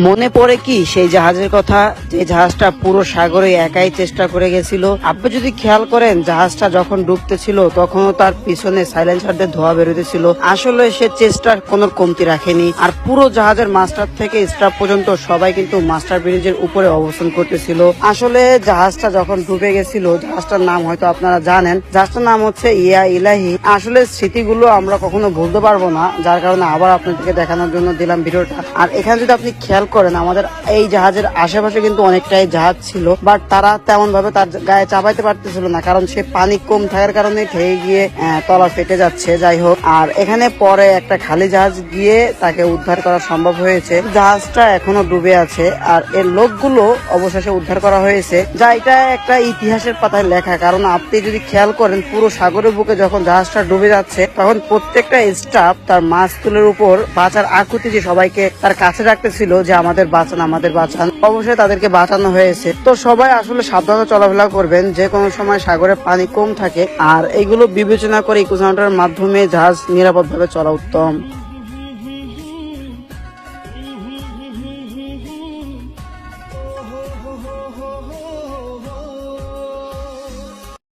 মনে পড়ে কি সেই জাহাজের কথা, যে জাহাজটা পুরো সাগরে একাই চেষ্টা করে গেছিল। আপনি যদি খেয়াল করেন জাহাজটা যখন ডুবতেছিল তখনও তার পিছনে সাইলেন্সারদের ধোয়া বেরোতেছিল। আসলে সে চেষ্টার কোনো কমতি রাখেনি। আর পুরো জাহাজের মাস্টার থেকে স্টাফ পর্যন্ত সবাই কিন্তু মাস্টার ব্রিজের উপরে অবস্থান করতেছিল। আসলে জাহাজটা যখন ডুবে গেছিল, জাহাজটার নাম হয়তো আপনারা জানেন, জাহাজটার নাম হচ্ছে ইয়া ইলাহি। আসলে স্মৃতিগুলো আমরা কখনো ভুলতে পারবো না, যার কারণে আবার আপনাদেরকে দেখানোর জন্য দিলাম ভিডিওটা। আর এখানে যদি আপনি খেয়াল করেন আমাদের এই জাহাজের আশেপাশে কিন্তু অনেকটাই জাহাজ ছিল, বাট তারা তেমন ভাবে তার গায়ে চাপাইতে পারতেছিল না, কারণ সে পানি কম থাকার কারণে ঠেয়ে গিয়ে তলা ফেটে যাচ্ছে। যাই হোক, আর এখানে পরে একটা খালি জাহাজ গিয়ে তাকে উদ্ধার করা সম্ভব হয়েছে। জাহাজটা এখনো ডুবে আছে আর এর লোকগুলো অবশেষে উদ্ধার করা হয়েছে, যা এটা একটা ইতিহাসের পাতায় লেখা। কারণ আপনি যদি খেয়াল করেন পুরো সাগরের বুকে যখন জাহাজটা ডুবে যাচ্ছে তখন প্রত্যেকটা স্টাফ তার মাস্তুলের উপর বাঁচার আকুতি যে সবাইকে তার কাছে রাখতেছিল যে আমাদের বাঁচান, আমাদের বাঁচান। অবশ্যই তাদেরকে বাঁচানো হয়েছে। তো সবাই আসলে সাবধানে চলাফেরা করবেন, যে কোনো সময় সাগরে পানি কম থাকে। আর এগুলো বিবেচনা করে ইকোসাউন্ডের মাধ্যমে জাহাজ নিরাপদভাবে চলা উত্তম।